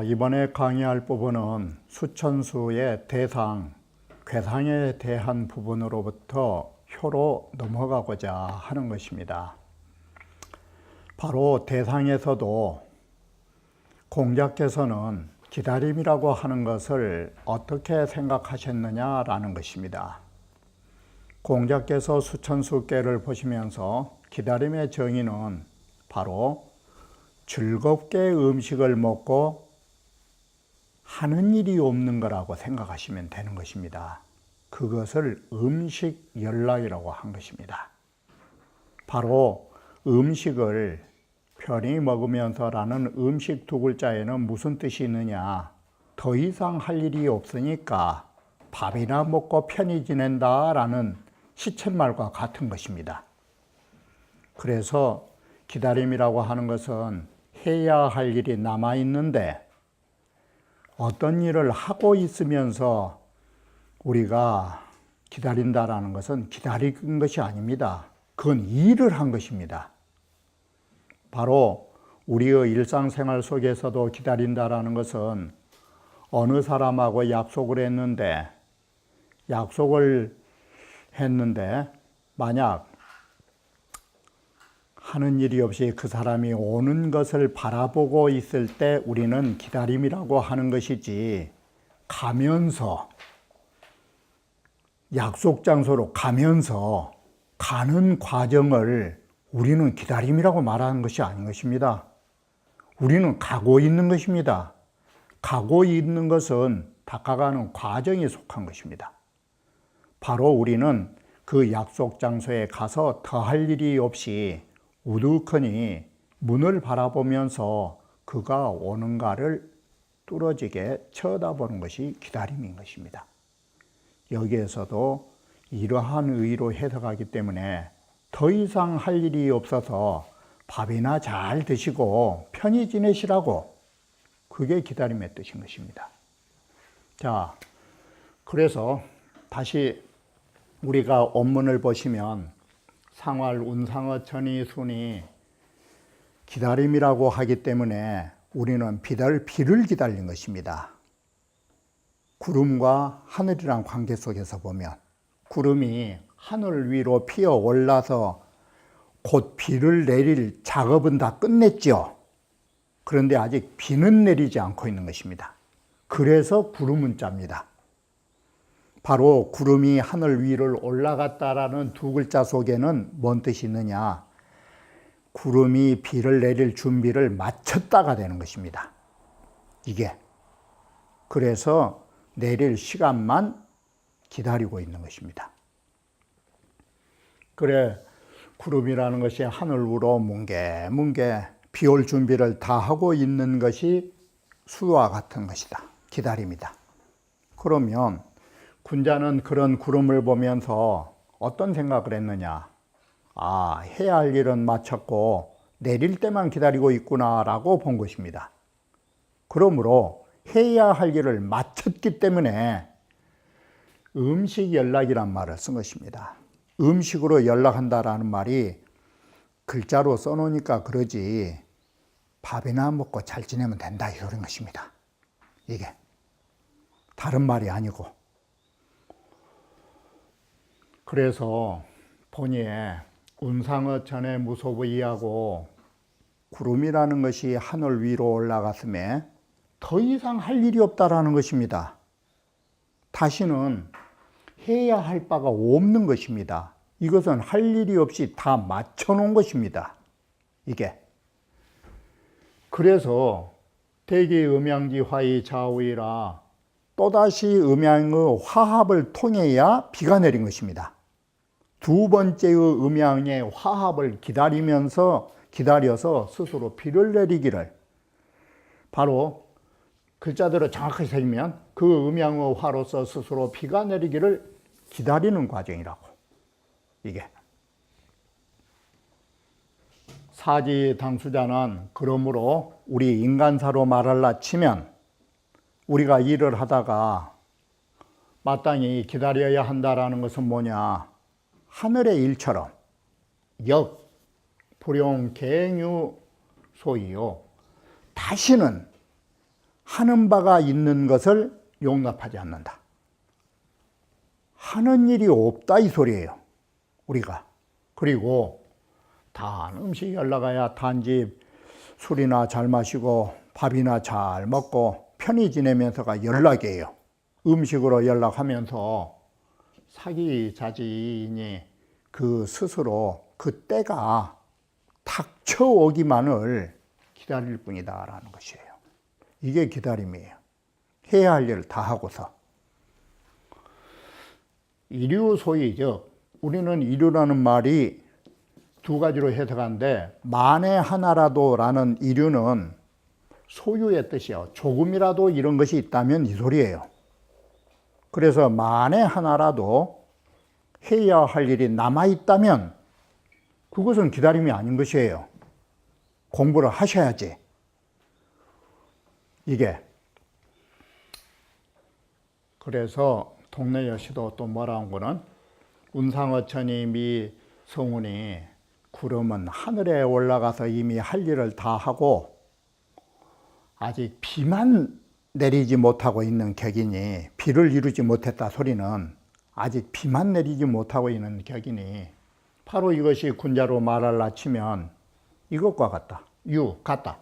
이번에 강의할 부분은 수천수의 대상, 괴상에 대한 부분으로부터 효로 넘어가고자 하는 것입니다. 바로 대상에서도 공자께서는 기다림이라고 하는 것을 어떻게 생각하셨느냐라는 것입니다. 공자께서 수천수께를 보시면서 기다림의 정의는 바로 즐겁게 음식을 먹고 하는 일이 없는 거라고 생각하시면 되는 것입니다. 그것을 음식연락이라고 한 것입니다. 바로 음식을 편히 먹으면서라는 음식 두 글자에는 무슨 뜻이 있느냐, 더 이상 할 일이 없으니까 밥이나 먹고 편히 지낸다라는 시쳇말과 같은 것입니다. 그래서 기다림이라고 하는 것은 해야 할 일이 남아있는데 어떤 일을 하고 있으면서 우리가 기다린다라는 것은 기다린 것이 아닙니다. 그건 일을 한 것입니다. 바로 우리의 일상생활 속에서도 기다린다라는 것은 어느 사람하고 약속을 했는데 만약 하는 일이 없이 그 사람이 오는 것을 바라보고 있을 때 우리는 기다림이라고 하는 것이지, 가면서 약속 장소로 가면서 가는 과정을 우리는 기다림이라고 말하는 것이 아닌 것입니다. 우리는 가고 있는 것입니다. 가고 있는 것은 다가가는 과정에 속한 것입니다. 바로 우리는 그 약속 장소에 가서 더할 일이 없이 우두커니 문을 바라보면서 그가 오는가를 뚫어지게 쳐다보는 것이 기다림인 것입니다. 여기에서도 이러한 의의로 해석하기 때문에 더 이상 할 일이 없어서 밥이나 잘 드시고 편히 지내시라고, 그게 기다림의 뜻인 것입니다. 자, 그래서 다시 우리가 원문을 보시면 상활 운상어 천이 순이 기다림이라고 하기 때문에 우리는 비를 기다린 것입니다. 구름과 하늘이란 관계 속에서 보면 구름이 하늘 위로 피어 올라서 곧 비를 내릴 작업은 다 끝냈죠. 그런데 아직 비는 내리지 않고 있는 것입니다. 그래서 구름은 짭니다. 바로 구름이 하늘 위를 올라갔다라는 두 글자 속에는 뭔 뜻이 있느냐, 구름이 비를 내릴 준비를 마쳤다가 되는 것입니다. 이게 그래서 내릴 시간만 기다리고 있는 것입니다. 그래, 구름이라는 것이 하늘 위로 뭉게뭉게 비 올 준비를 다 하고 있는 것이 수와 같은 것이다. 기다림이다. 그러면 군자는 그런 구름을 보면서 어떤 생각을 했느냐, 해야 할 일은 마쳤고 내릴 때만 기다리고 있구나라고 본 것입니다. 그러므로 해야 할 일을 마쳤기 때문에 음식 연락이란 말을 쓴 것입니다. 음식으로 연락한다라는 말이 글자로 써놓으니까 그러지 밥이나 먹고 잘 지내면 된다, 이런 것입니다. 이게 다른 말이 아니고. 그래서 본의에 운상어 천에 무소부이하고 구름이라는 것이 하늘 위로 올라갔음에 더 이상 할 일이 없다라는 것입니다. 다시는 해야 할 바가 없는 것입니다. 이것은 할 일이 없이 다 맞춰놓은 것입니다. 이게. 그래서 대기 음양지 화이 좌우이라 또다시 음양의 화합을 통해야 비가 내린 것입니다. 두 번째의 음양의 화합을 기다려서 스스로 비를 내리기를, 바로 글자대로 정확하게 새기면 그 음양의 화로서 스스로 비가 내리기를 기다리는 과정이라고. 이게. 사지당수자는 그러므로 우리 인간사로 말할라 치면 우리가 일을 하다가 마땅히 기다려야 한다라는 것은 뭐냐? 하늘의 일처럼 역, 불용, 갱유, 소이요. 다시는 하는 바가 있는 것을 용납하지 않는다. 하는 일이 없다 이 소리예요. 우리가. 그리고 단 음식이 올라가야 단지 술이나 잘 마시고 밥이나 잘 먹고 편히 지내면서가 연락이에요. 음식으로 연락하면서 사기자지인이 그 스스로 그 때가 닥쳐오기만을 기다릴 뿐이다라는 것이에요. 이게 기다림이에요. 해야 할 일을 다 하고서. 이류소이죠. 우리는 이류라는 말이 두 가지로 해석하는데 만에 하나라도 라는 이류는 소유의 뜻이요. 조금이라도 이런 것이 있다면 이 소리예요. 그래서 만에 하나라도 해야 할 일이 남아있다면 그것은 기다림이 아닌 것이에요. 공부를 하셔야지. 이게. 그래서 동네 여시도 또 뭐라는 거는 운상어천이 미 성운이 구름은 하늘에 올라가서 이미 할 일을 다 하고 아직 비만 내리지 못하고 있는 격이니 비를 이루지 못했다 소리는 아직 비만 내리지 못하고 있는 격이니 바로 이것이 군자로 말할라 치면 이것과 같다. 같다.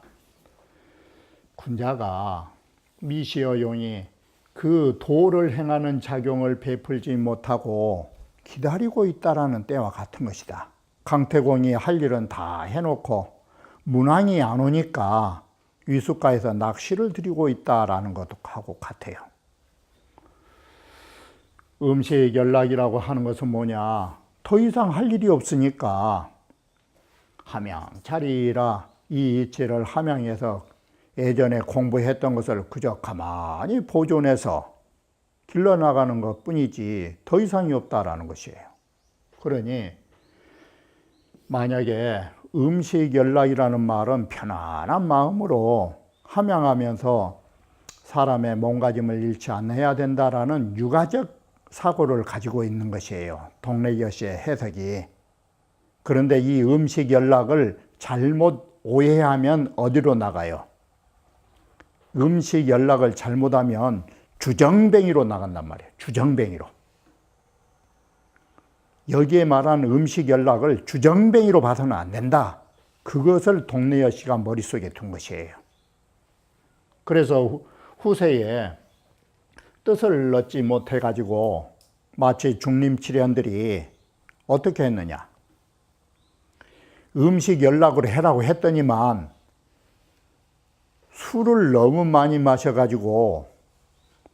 군자가 미시어 용이 그 도를 행하는 작용을 베풀지 못하고 기다리고 있다라는 때와 같은 것이다. 강태공이 할 일은 다 해놓고 문왕이 안 오니까 위숫가에서 낚시를 드리고 있다라는 것하고 같아요. 음식 연락이라고 하는 것은 뭐냐? 더 이상 할 일이 없으니까 함양차리라 이 이치를 함양에서 예전에 공부했던 것을 그저 가만히 보존해서 길러나가는 것 뿐이지 더 이상이 없다라는 것이에요. 그러니 만약에 음식 연락이라는 말은 편안한 마음으로 함양하면서 사람의 몸가짐을 잃지 않아야 된다라는 유가적 사고를 가지고 있는 것이에요. 동래여시의 해석이. 그런데 이 음식 연락을 잘못 오해하면 어디로 나가요? 음식 연락을 잘못하면 주정뱅이로 나간단 말이에요. 주정뱅이로. 여기에 말한 음식 연락을 주정뱅이로 봐서는 안 된다. 그것을 동래여시가 머릿속에 둔 것이에요. 그래서 후세에 뜻을 넣지 못해가지고 마치 중림칠연들이 어떻게 했느냐. 음식 연락을 해라고 했더니만 술을 너무 많이 마셔가지고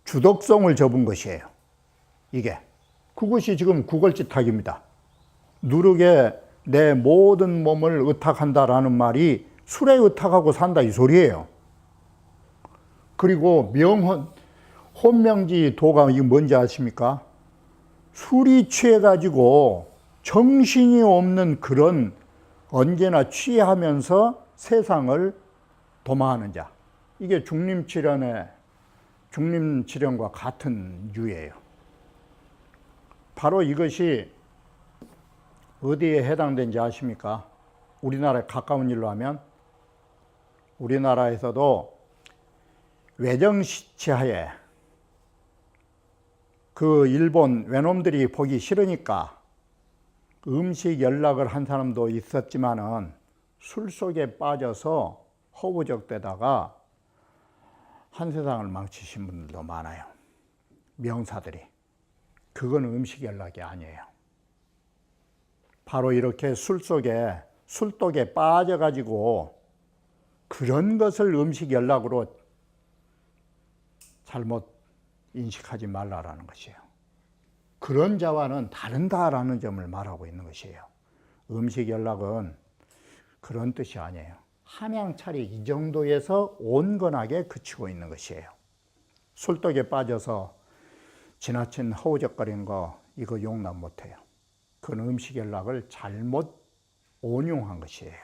주독성을 접은 것이에요. 이게. 그것이 지금 구걸짓학입니다. 누르게 내 모든 몸을 의탁한다라는 말이 술에 의탁하고 산다 이 소리예요. 그리고 혼명지 도가 이게 뭔지 아십니까? 술이 취해가지고 정신이 없는 그런 언제나 취하면서 세상을 도마하는 자. 이게 중림칠연과 같은 유예요. 바로 이것이 어디에 해당되는지 아십니까? 우리나라에 가까운 일로 하면 우리나라에서도 외정치하에 그 일본 외놈들이 보기 싫으니까 음식 연락을 한 사람도 있었지만은 술 속에 빠져서 허우적대다가 한 세상을 망치신 분들도 많아요. 명사들이. 그건 음식 연락이 아니에요. 바로 이렇게 술독에 빠져가지고 그런 것을 음식 연락으로 잘못 인식하지 말라라는 것이에요. 그런 자와는 다른다라는 점을 말하고 있는 것이에요. 음식 연락은 그런 뜻이 아니에요. 함양차리 이 정도에서 온건하게 그치고 있는 것이에요. 술독에 빠져서 지나친 허우적거리는 거 이거 용납 못해요. 그 음식연락을 잘못 온용한 것이에요.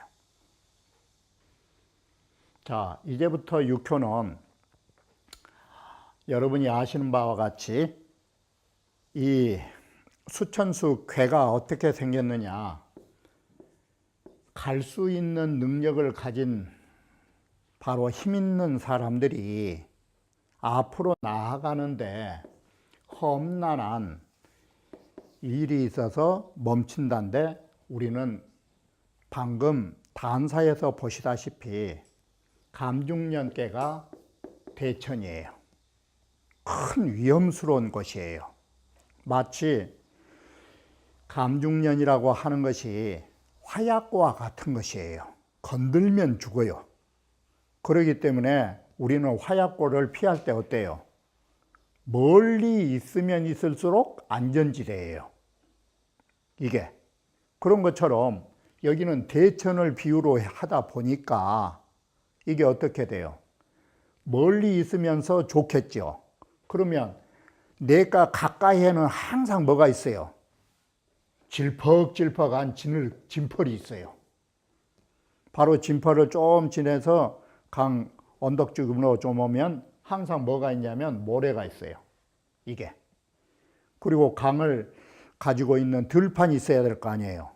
자, 이제부터 육효는 여러분이 아시는 바와 같이 이 수천수 괴가 어떻게 생겼느냐, 갈 수 있는 능력을 가진 바로 힘 있는 사람들이 앞으로 나아가는데 험난한 일이 있어서 멈춘다는데, 우리는 방금 단사에서 보시다시피 감중년계가 대천이에요. 큰 위험스러운 것이에요. 마치 감중년이라고 하는 것이 화약과 같은 것이에요. 건들면 죽어요. 그렇기 때문에 우리는 화약고를 피할 때 어때요? 멀리 있으면 있을수록 안전지대예요. 이게 그런 것처럼 여기는 대천을 비유로 하다 보니까 이게 어떻게 돼요? 멀리 있으면서 좋겠죠. 그러면 내가 가까이에는 항상 뭐가 있어요? 질퍽질퍽한 진펄이 있어요. 바로 진펄을 좀 지나서 강 언덕 쪽으로 좀 오면 항상 뭐가 있냐면 모래가 있어요. 이게. 그리고 강을 가지고 있는 들판이 있어야 될 거 아니에요.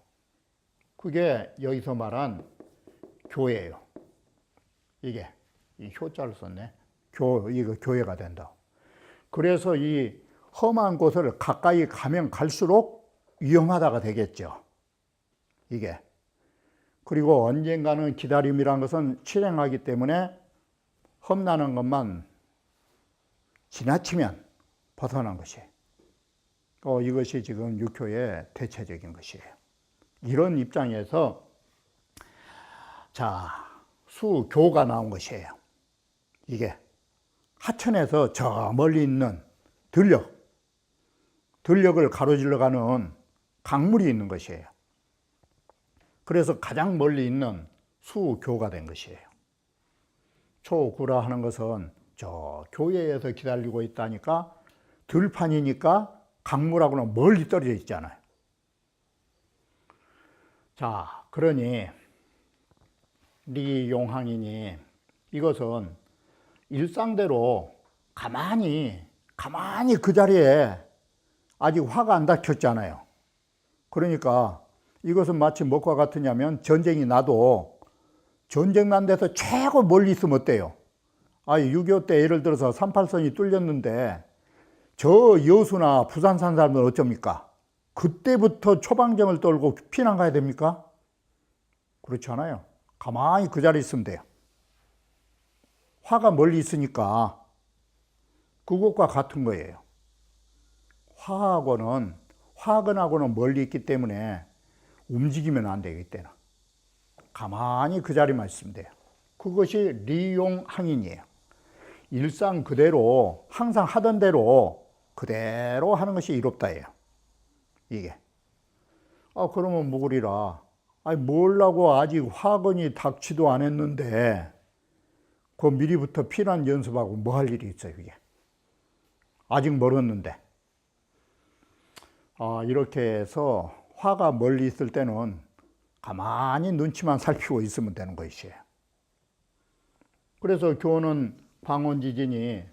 그게 여기서 말한 교회예요. 이게 이 효자를 썼네. 이거 교회가 된다. 그래서 이 험한 곳을 가까이 가면 갈수록 위험하다가 되겠죠. 이게. 그리고 언젠가는 기다림이란 것은 실행하기 때문에 험난한 것만 지나치면 벗어난 것이에요. 이것이 지금 육효의 대체적인 것이에요. 이런 입장에서 자, 수교가 나온 것이에요. 이게 하천에서 저 멀리 있는 들녘을 가로질러 가는 강물이 있는 것이에요. 그래서 가장 멀리 있는 수교가 된 것이에요. 초구라 하는 것은 저 교회에서 기다리고 있다니까 들판이니까 강물하고는 멀리 떨어져 있잖아요. 자, 그러니 리용항이니 이것은 일상대로 가만히 그 자리에 아직 화가 안 닥쳤잖아요. 그러니까 이것은 마치 무엇과 같으냐면 전쟁이 나도 전쟁 난 데서 최고 멀리 있으면 어때요? 6.25 때 예를 들어서 38선이 뚫렸는데 저 여수나 부산 산 사람들은 어쩝니까? 그때부터 초방정을 떨고 피난 가야 됩니까? 그렇지 않아요. 가만히 그 자리에 있으면 돼요. 화가 멀리 있으니까 그것과 같은 거예요. 화근하고는 멀리 있기 때문에 움직이면 안 돼요. 이때는 가만히 그 자리만 있으면 돼요. 그것이 리용항인이에요. 일상 그대로 항상 하던 대로 그대로 하는 것이 이롭다예요. 이게 그러면 뭐그리라, 뭘라고 아직 화근이 닥치도 않았는데 그 미리부터 피난 연습하고 뭐 할 일이 있어요. 이게 아직 멀었는데. 이렇게 해서 화가 멀리 있을 때는 가만히 눈치만 살피고 있으면 되는 것이에요. 그래서 교는 광원지진이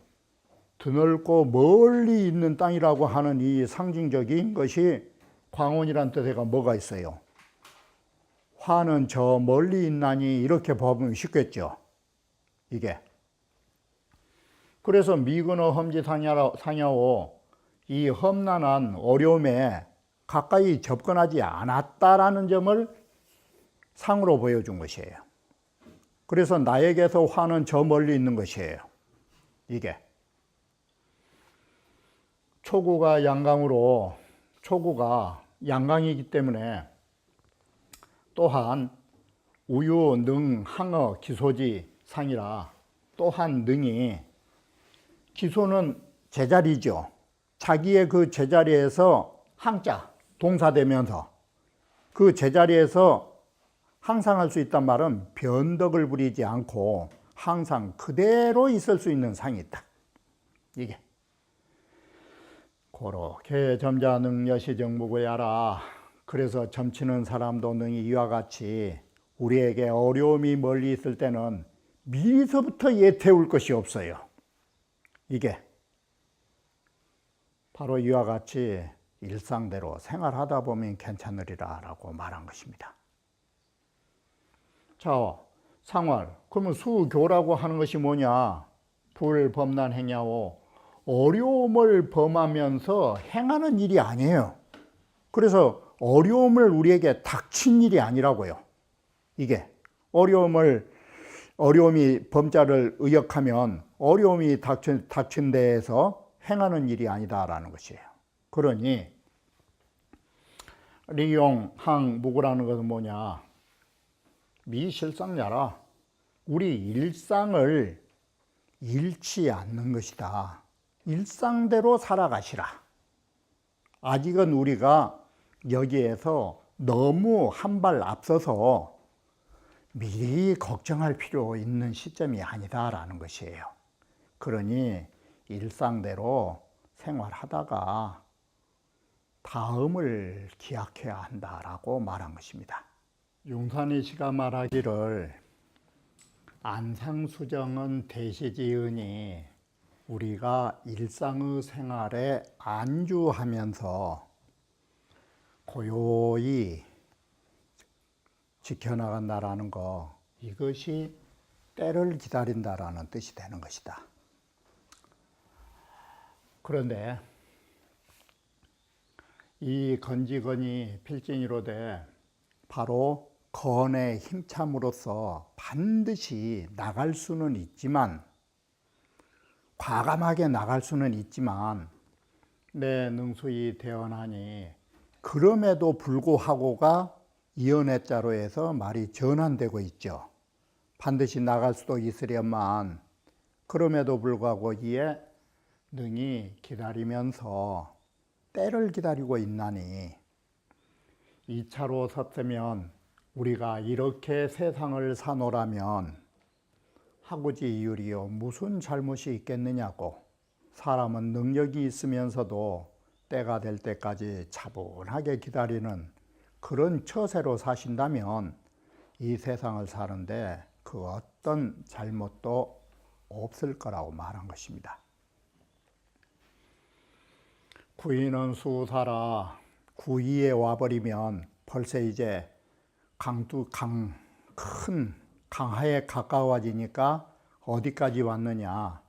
드넓고 멀리 있는 땅이라고 하는 이 상징적인 것이 광원이란 뜻에가 뭐가 있어요? 화는 저 멀리 있나니 이렇게 보면 쉽겠죠. 이게. 그래서 미근어 험지 상야오, 이 험난한 어려움에 가까이 접근하지 않았다라는 점을 상으로 보여준 것이에요. 그래서 나에게서 화는 저 멀리 있는 것이에요. 이게. 초구가 양강이기 때문에 또한 우유, 능, 항어, 기소지, 상이라 또한 능이, 기소는 제자리죠. 자기의 그 제자리에서 항자, 동사되면서 그 제자리에서 항상 할 수 있단 말은 변덕을 부리지 않고 항상 그대로 있을 수 있는 상이 있다. 이게. 고로 개점자 능여시 정무구야라. 그래서 점치는 사람도 능히 이와 같이 우리에게 어려움이 멀리 있을 때는 미리서부터 예태울 것이 없어요. 이게 바로 이와 같이 일상대로 생활하다 보면 괜찮으리라 라고 말한 것입니다. 자, 상활. 그러면 수교라고 하는 것이 뭐냐? 불범난 행야오. 어려움을 범하면서 행하는 일이 아니에요. 그래서 어려움을 우리에게 닥친 일이 아니라고요. 이게 어려움이 범자를 의역하면 어려움이 닥친 데에서 행하는 일이 아니다라는 것이에요. 그러니 리용 항무구라는 것은 뭐냐? 미실상야라. 우리 일상을 잃지 않는 것이다. 일상대로 살아가시라. 아직은 우리가 여기에서 너무 한 발 앞서서 미리 걱정할 필요 있는 시점이 아니다라는 것이에요. 그러니 일상대로 생활하다가 다음을 기약해야 한다라고 말한 것입니다. 용산이 씨가 말하기를 안상수정은 대시지으니 우리가 일상의 생활에 안주하면서 고요히 지켜나간다라는 거, 이것이 때를 기다린다라는 뜻이 되는 것이다. 그런데 이 건지건이 필진이로되 바로 건에 힘참으로써 반드시 나갈 수는 있지만, 과감하게 나갈 수는 있지만 내 능수이 대언하니 그럼에도 불구하고가 이언해자로에서 말이 전환되고 있죠. 반드시 나갈 수도 있으련만 그럼에도 불구하고 이에 능히 기다리면서 때를 기다리고 있나니 2차로 섰으면 우리가 이렇게 세상을 사노라면 하구지 이유리요 무슨 잘못이 있겠느냐고. 사람은 능력이 있으면서도 때가 될 때까지 차분하게 기다리는 그런 처세로 사신다면 이 세상을 사는데 그 어떤 잘못도 없을 거라고 말한 것입니다. 구이는 수사라. 구이에 와버리면 벌써 이제 큰 강하에 가까워지니까 어디까지 왔느냐?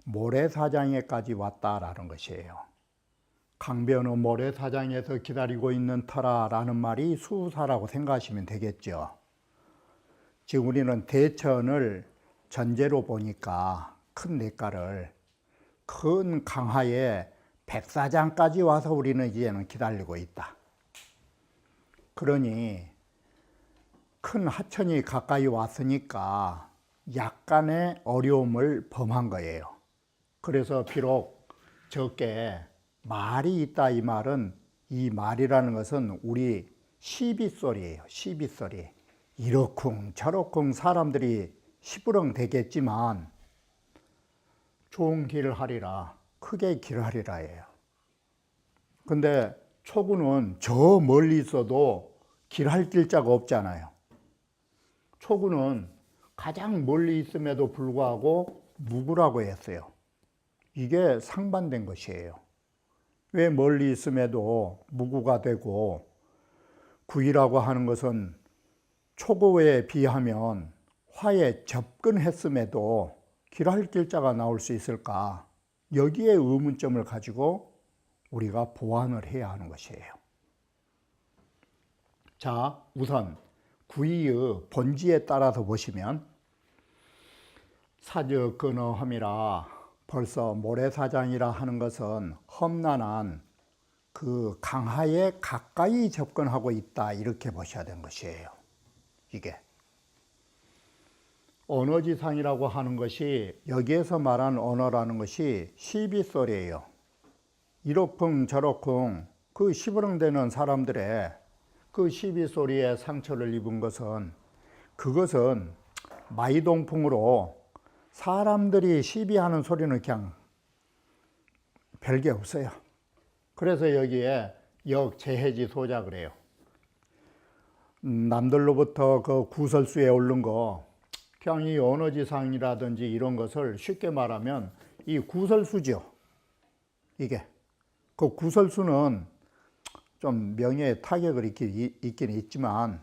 모래사장에까지 왔다라는 것이에요. 강변의 모래사장에서 기다리고 있는 터라라는 말이 수사라고 생각하시면 되겠죠. 지금 우리는 대천을 전제로 보니까 큰 냇가를 큰 강하에 백사장까지 와서 우리는 이제는 기다리고 있다. 그러니 큰 하천이 가까이 왔으니까 약간의 어려움을 범한 거예요. 그래서 비록 적게 말이 있다, 이 말은, 이 말이라는 것은 우리 시비소리예요. 시비소리. 이러쿵 저러쿵 사람들이 시부렁 되겠지만 좋은 길을 하리라, 크게 길하리라예요. 근데 초구는 저 멀리 있어도 길할 길자가 없잖아요. 초구는 가장 멀리 있음에도 불구하고 무구라고 했어요. 이게 상반된 것이에요. 왜 멀리 있음에도 무구가 되고, 구이라고 하는 것은 초구에 비하면 화에 접근했음에도 길할 길자가 나올 수 있을까? 여기에 의문점을 가지고 우리가 보완을 해야 하는 것이에요. 자, 우선 구이의 본지에 따라서 보시면 사적 근어함이라, 벌써 모래사장이라 하는 것은 험난한 그 강하에 가까이 접근하고 있다, 이렇게 보셔야 되는 것이에요. 이게 언어지상이라고 하는 것이, 여기에서 말하는 언어라는 것이 시비소리예요. 이러쿵 저러쿵 그 시부렁대는 사람들의 그 시비소리에 상처를 입은 것은, 그것은 마이동풍으로 사람들이 시비하는 소리는 그냥 별게 없어요. 그래서 여기에 역재해지 소자 그래요. 남들로부터 그 구설수에 오른 거, 그냥 이 언어지상이라든지 이런 것을 쉽게 말하면 이 구설수죠. 이게. 그 구설수는 좀 명예에 타격을 있긴 있지만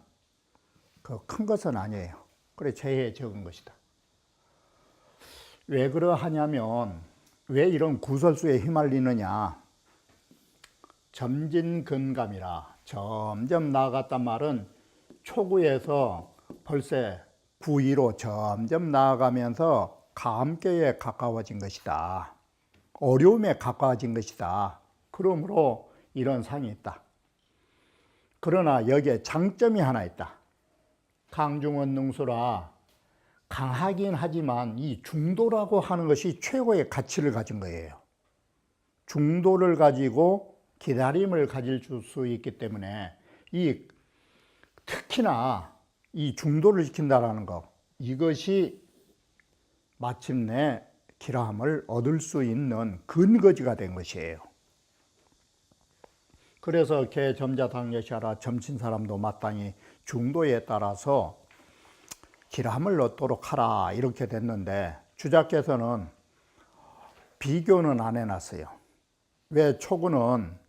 그 큰 것은 아니에요. 그래 죄에 적은 것이다. 왜 그러하냐면 왜 이런 구설수에 휘말리느냐. 점진근감이라 점점 나아갔단 말은 초구에서 벌써 구위로 점점 나아가면서 감개에 가까워진 것이다. 어려움에 가까워진 것이다. 그러므로 이런 상이 있다. 그러나 여기에 장점이 하나 있다. 강중은 능수라 강하긴 하지만 이 중도라고 하는 것이 최고의 가치를 가진 거예요. 중도를 가지고 기다림을 가질 수 있기 때문에 특히나 이 중도를 지킨다라는 것, 이것이 마침내 기람을 얻을 수 있는 근거지가 된 것이에요. 그래서 개점자당여시하라 점친 사람도 마땅히 중도에 따라서 기람을 얻도록 하라 이렇게 됐는데 주자께서는 비교는 안 해놨어요. 왜 초구는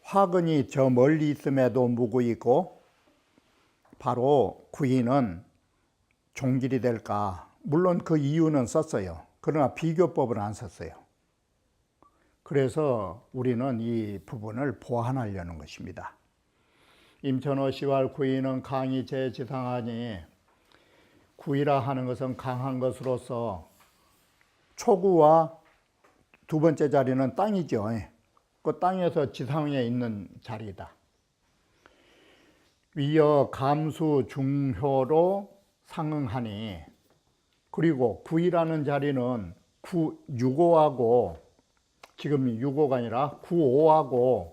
화근이 저 멀리 있음에도 무구이고 바로 구이는 종길이 될까? 물론 그 이유는 썼어요. 그러나 비교법은 안 썼어요. 그래서 우리는 이 부분을 보완하려는 것입니다. 임천호 시왈 구이는 강이 제지상하니 구이라 하는 것은 강한 것으로서 초구와 두 번째 자리는 땅이죠. 그 땅에서 지상에 있는 자리다. 위여 감수 중효로 상응하니 그리고 구이라는 자리는 6호하고 지금 6호가 아니라 9호하고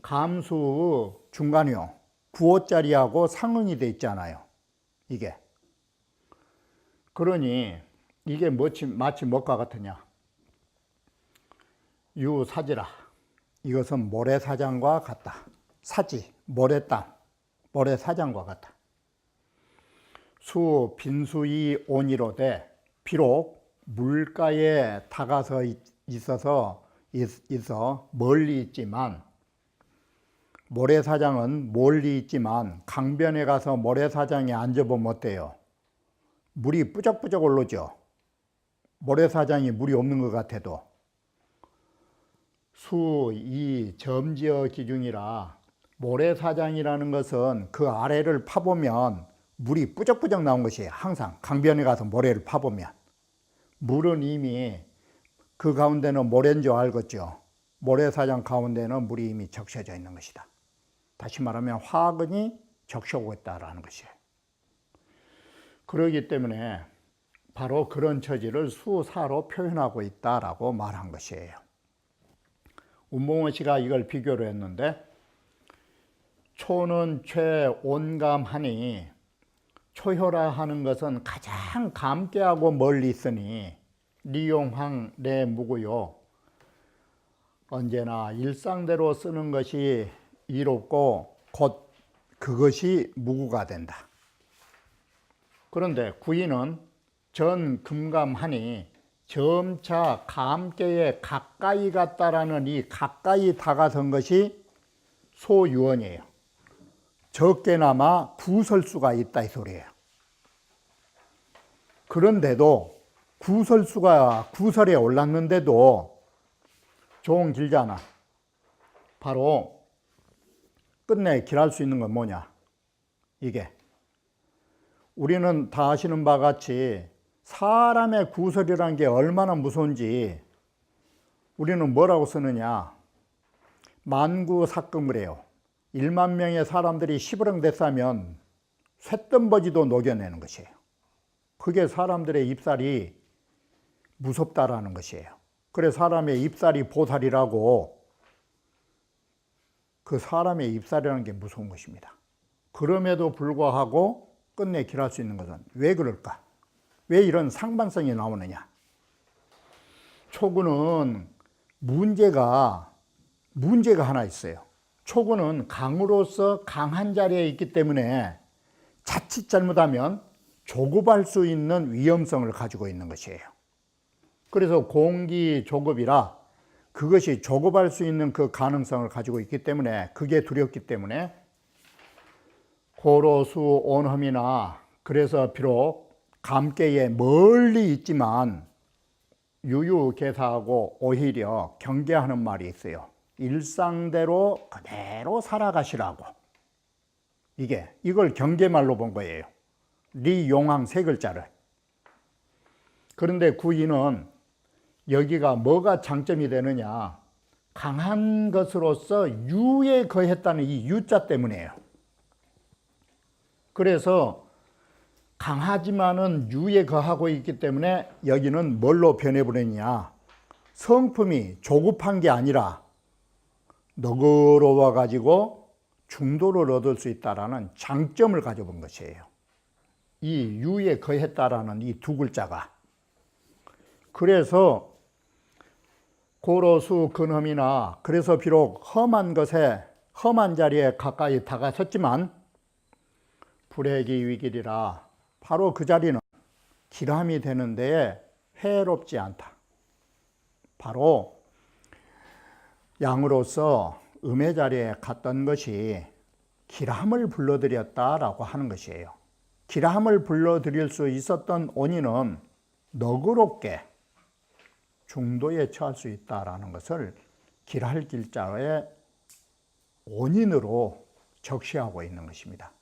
감수 중간이요. 9호짜리하고 상응이 돼 있잖아요. 이게. 그러니 이게 마치 뭐가 같으냐. 유사지라. 이것은 모래사장과 같다. 사지, 모래땅, 모래사장과 같다. 수 빈수이 온이로되 비록 물가에 다가서 있어 멀리 있지만 모래사장은 멀리 있지만 강변에 가서 모래사장에 앉아보면 어때요? 물이 뿌적뿌적 오르죠. 모래사장이 물이 없는 것 같아도 이 점지어 기중이라 모래사장이라는 것은 그 아래를 파보면 물이 뿌적뿌적 나온 것이에요. 항상 강변에 가서 모래를 파보면 물은 이미 그 가운데는 모래인 줄 알겠죠. 모래사장 가운데는 물이 이미 적셔져 있는 것이다. 다시 말하면 화근이 적셔오고 있다는 것이에요. 그렇기 때문에 바로 그런 처지를 수사로 표현하고 있다라고 말한 것이에요. 운봉원 씨가 이걸 비교로 했는데 초는 최온감하니 초효라 하는 것은 가장 감개하고 멀리 있으니 리용황 내무구요. 언제나 일상대로 쓰는 것이 이롭고 곧 그것이 무구가 된다. 그런데 구이는 전금감하니 점차 감개에 가까이 갔다라는 이 가까이 다가선 것이 소유언이에요. 적게나마 구설수가 있다 이 소리예요. 그런데도 구설에 올랐는데도 종 길잖아. 바로 끝내 길할 수 있는 건 뭐냐? 이게 우리는 다 아시는 바 같이 사람의 구설이라는 게 얼마나 무서운지 우리는 뭐라고 쓰느냐? 만구삭금을 해요. 1만 명의 사람들이 시부렁댔으면 쇳덩버지도 녹여내는 것이에요. 그게 사람들의 입살이 무섭다라는 것이에요. 그래서 사람의 입살이 보살이라고 그 사람의 입살이라는 게 무서운 것입니다. 그럼에도 불구하고 끝내 길할 수 있는 것은 왜 그럴까? 왜 이런 상반성이 나오느냐? 초구는 문제가 하나 있어요. 초구는 강으로서 강한 자리에 있기 때문에 자칫 잘못하면 조급할 수 있는 위험성을 가지고 있는 것이에요. 그래서 공기 조급이라 그것이 조급할 수 있는 그 가능성을 가지고 있기 때문에 그게 두렵기 때문에 고로수 온험이나 그래서 비록 감께에 멀리 있지만 유유개사하고 오히려 경계하는 말이 있어요. 일상대로 그대로 살아가시라고. 이걸 경계말로 본 거예요. 리용왕 세 글자를. 그런데 구이는 여기가 뭐가 장점이 되느냐, 강한 것으로서 유에 거했다는 이 유자 때문이에요. 그래서 강하지만은 유에 거하고 있기 때문에 여기는 뭘로 변해버리냐, 성품이 조급한 게 아니라 너그러워 가지고 중도를 얻을 수 있다라는 장점을 가져본 것이에요. 이 유에 거했다라는 이 두 글자가. 그래서 고로수 근험이나 그래서 비록 험한 것에 험한 자리에 가까이 다가섰지만 불해기 위길이라 바로 그 자리는 기람이 되는 데에 해롭지 않다. 바로 양으로서 음의 자리에 갔던 것이 기람을 불러들였다라고 하는 것이에요. 기람을 불러들일 수 있었던 원인은 너그럽게 중도에 처할 수 있다라는 것을 길할 길자의 원인으로 적시하고 있는 것입니다.